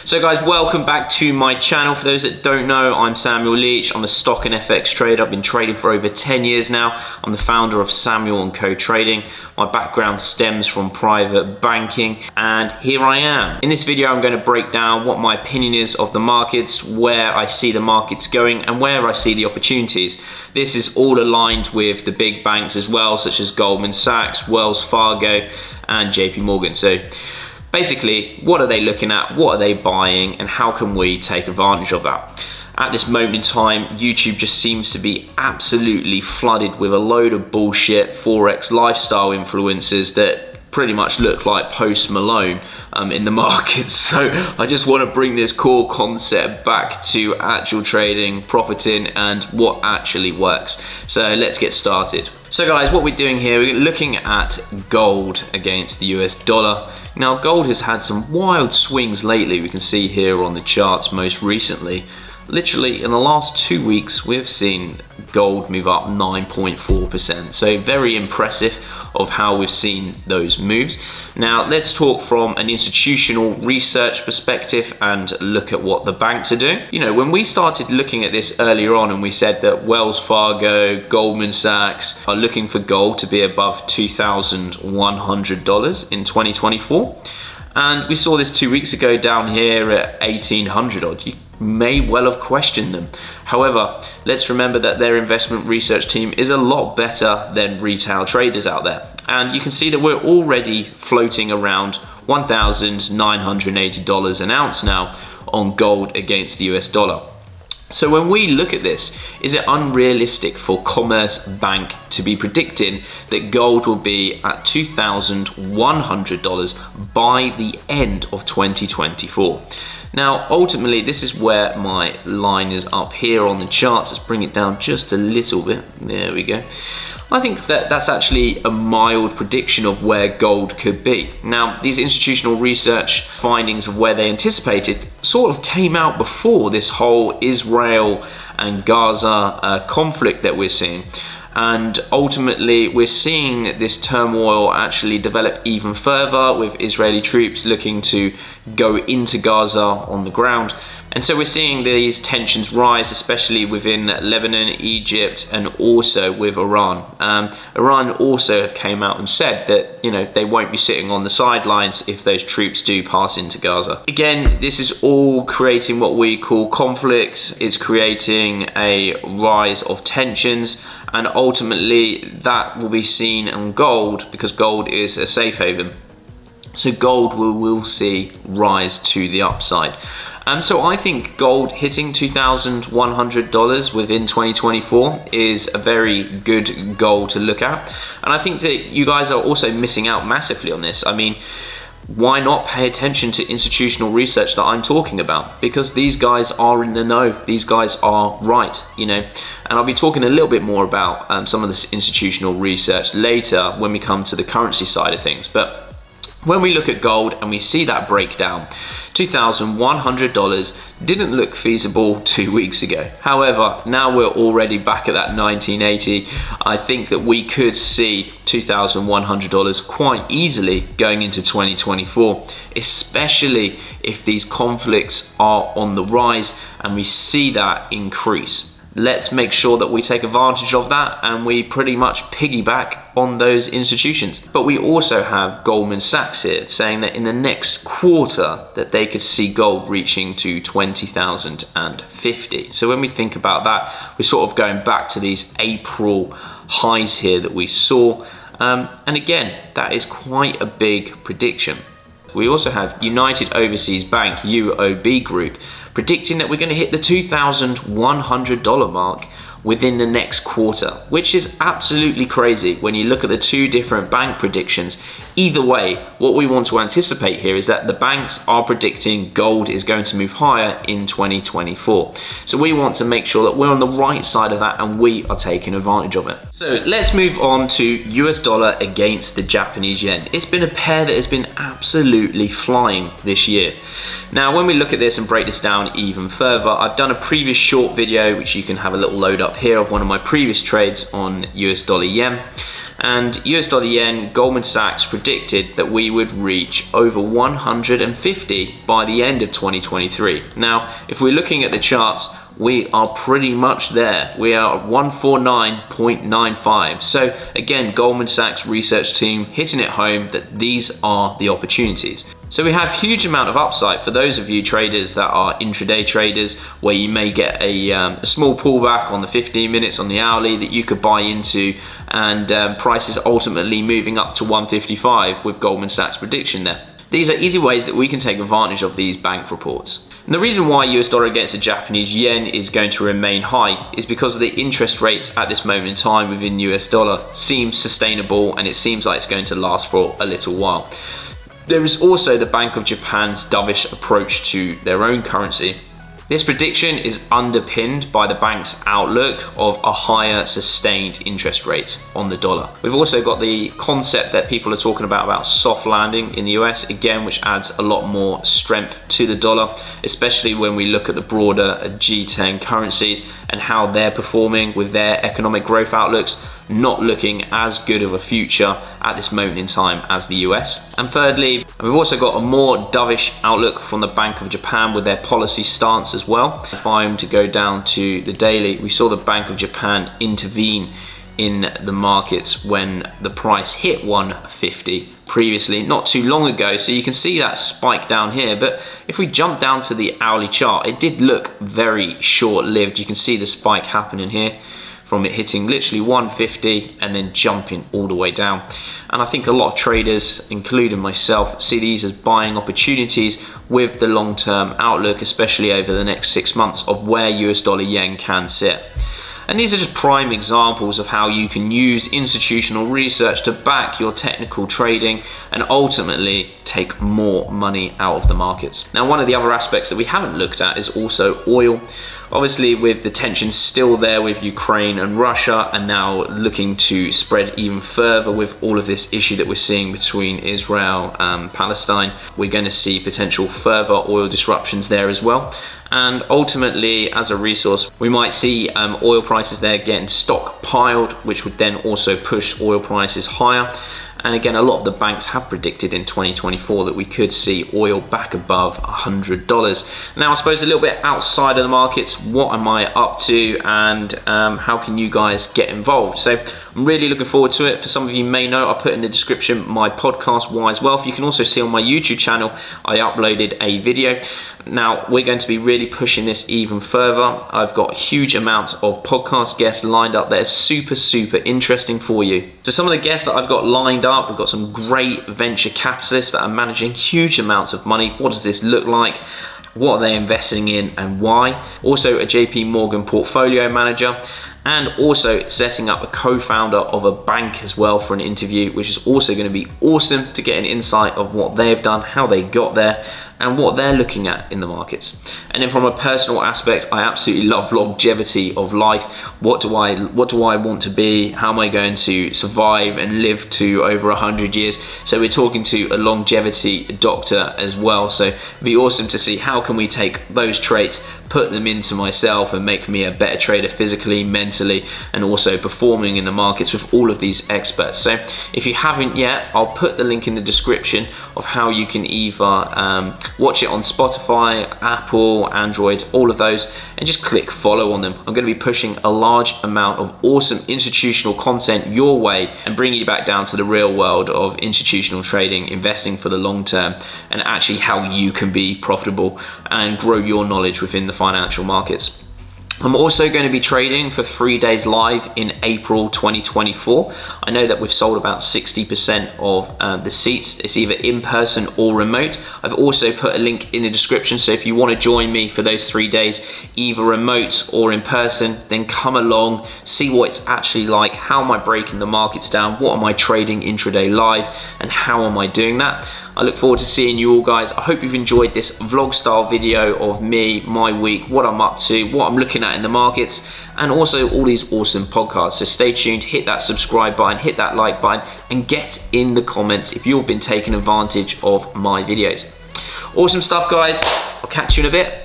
So guys, welcome back to my channel. For those that don't know, I'm Samuel Leach. I'm a stock and FX trader. I've been trading for over 10 years now. I'm the founder of Samuel & Co Trading. My background stems from private banking, and here I am. In this video, I'm going to break down what my opinion is of the markets, where I see the markets going, and where I see the opportunities. This is all aligned with the big banks as well, such as Goldman Sachs, Wells Fargo, and JP Morgan. So basically, what are they looking at, what are they buying, and how can we take advantage of that? At this moment in time, YouTube just seems to be absolutely flooded with a load of bullshit Forex lifestyle influencers that pretty much look like Post Malone in the market. So I just want to bring this core concept back to actual trading, profiting, and what actually works. So let's get started. So guys, what we're doing here, we're looking at gold against the US dollar. Now, gold has had some wild swings lately. We can see here on the charts most recently. Literally in the last 2 weeks, we've seen gold move up 9.4%. So very impressive of how we've seen those moves. Now let's talk from an institutional research perspective and look at what the banks are doing. You know, when we started looking at this earlier on and we said that Wells Fargo, Goldman Sachs are looking for gold to be above $2,100 in 2024. And we saw this 2 weeks ago down here at 1,800 odd. You may well have questioned them. However, let's remember that their investment research team is a lot better than retail traders out there. And you can see that we're already floating around $1,980 an ounce now on gold against the US dollar. So when we look at this, is it unrealistic for Commerce Bank to be predicting that gold will be at $2,100 by the end of 2024? Now, ultimately, this is where my line is up here on the charts. Let's bring it down just a little bit. There we go. I think that that's actually a mild prediction of where gold could be. Now, these institutional research findings of where they anticipated sort of came out before this whole Israel and Gaza conflict that we're seeing. And ultimately, we're seeing this turmoil actually develop even further with Israeli troops looking to go into Gaza on the ground. And so we're seeing these tensions rise, especially within Lebanon, Egypt, and also with Iran. Iran also have came out and said that, you know, they won't be sitting on the sidelines if those troops do pass into Gaza. Again, this is all creating what we call conflicts. It's creating a rise of tensions, and ultimately that will be seen in gold because gold is a safe haven. So gold we will see rise to the upside. So I think gold hitting $2,100 within 2024 is a very good goal to look at. And I think that you guys are also missing out massively on this. I mean, why not pay attention to institutional research that I'm talking about? Because these guys are in the know. These guys are right, you know. And I'll be talking a little bit more about some of this institutional research later when we come to the currency side of things. But when we look at gold and we see that breakdown, $2,100 didn't look feasible 2 weeks ago. However, now we're already back at that 1980. I think that we could see $2,100 quite easily going into 2024, especially if these conflicts are on the rise and we see that increase. Let's make sure that we take advantage of that and we pretty much piggyback on those institutions. But we also have Goldman Sachs here saying that in the next quarter that they could see gold reaching to 20,050. So when we think about that, we're sort of going back to these April highs here that we saw. And again, that is quite a big prediction. We also have United Overseas Bank, UOB Group, predicting that we're going to hit the $2,100 mark within the next quarter, which is absolutely crazy when you look at the two different bank predictions. Either way, what we want to anticipate here is that the banks are predicting gold is going to move higher in 2024. So we want to make sure that we're on the right side of that and we are taking advantage of it. So let's move on to US dollar against the Japanese yen. It's been a pair that has been absolutely flying this year. Now, when we look at this and break this down even further, I've done a previous short video, which you can have a little load up here, of one of my previous trades on US dollar yen. And US dollar yen, Goldman Sachs predicted that we would reach over 150 by the end of 2023. Now, if we're looking at the charts, we are pretty much there. We are at 149.95. So again, Goldman Sachs research team hitting it home that these are the opportunities. So we have huge amount of upside for those of you traders that are intraday traders, where you may get a small pullback on the 15 minutes on the hourly that you could buy into, and prices ultimately moving up to 155 with Goldman Sachs prediction there. These are easy ways that we can take advantage of these bank reports. And the reason why US dollar against the Japanese yen is going to remain high is because of the interest rates at this moment in time within US dollar seems sustainable, and it seems like it's going to last for a little while. There is also the Bank of Japan's dovish approach to their own currency. This prediction is underpinned by the bank's outlook of a higher sustained interest rate on the dollar. We've also got the concept that people are talking about soft landing in the US, again, which adds a lot more strength to the dollar, especially when we look at the broader G10 currencies and how they're performing with their economic growth outlooks, not looking as good of a future at this moment in time as the US. And thirdly, we've also got a more dovish outlook from the Bank of Japan with their policy stance as well. If I'm to go down to the daily, we saw the Bank of Japan intervene in the markets when the price hit 150 previously, not too long ago. So you can see that spike down here, but if we jump down to the hourly chart, it did look very short-lived. You can see the spike happening here, from it hitting literally 150 and then jumping all the way down. And I think a lot of traders, including myself, see these as buying opportunities with the long-term outlook, especially over the next 6 months, of where US dollar yen can sit. And these are just prime examples of how you can use institutional research to back your technical trading and ultimately take more money out of the markets. Now, one of the other aspects that we haven't looked at is also oil. Obviously, with the tensions still there with Ukraine and Russia, and now looking to spread even further with all of this issue that we're seeing between Israel and Palestine, we're going to see potential further oil disruptions there as well. And ultimately, as a resource, we might see oil prices there getting stockpiled, which would then also push oil prices higher. And again, a lot of the banks have predicted in 2024 that we could see oil back above $100. Now, I suppose a little bit outside of the markets, what am I up to, and how can you guys get involved? So I'm really looking forward to it. For some of you may know, I put in the description my podcast, Wise Wealth. You can also see on my YouTube channel, I uploaded a video. Now, we're going to be really pushing this even further. I've got huge amounts of podcast guests lined up that are super, super interesting for you. So some of the guests that I've got lined up, we've got some great venture capitalists that are managing huge amounts of money. What does this look like? What are they investing in and why? Also a JP Morgan portfolio manager, and also setting up a co-founder of a bank as well for an interview, which is also going to be awesome to get an insight of what they've done, how they got there, and what they're looking at in the markets. And then from a personal aspect, I absolutely love longevity of life. What do I want to be? How am I going to survive and live to over 100 years? So we're talking to a longevity doctor as well. So it'd be awesome to see how can we take those traits, put them into myself, and make me a better trader physically, mentally, and also performing in the markets with all of these experts. So if you haven't yet, I'll put the link in the description of how you can either watch it on Spotify, Apple, Android, all of those, and just click follow on them. I'm going to be pushing a large amount of awesome institutional content your way and bringing you back down to the real world of institutional trading, investing for the long term, and actually how you can be profitable and grow your knowledge within the financial markets. I'm also going to be trading for 3 days live in April 2024. I know that we've sold about 60% of the seats. It's either in person or remote. I've also put a link in the description, so if you want to join me for those 3 days, either remote or in person, then come along, see what it's actually like. How am I breaking the markets down? What am I trading intraday live? And how am I doing that? I look forward to seeing you all, guys. I hope you've enjoyed this vlog style video of me, my week, what I'm up to, what I'm looking at in the markets, and also all these awesome podcasts. So stay tuned, hit that subscribe button, hit that like button, and get in the comments if you've been taking advantage of my videos. Awesome stuff, guys. I'll catch you in a bit.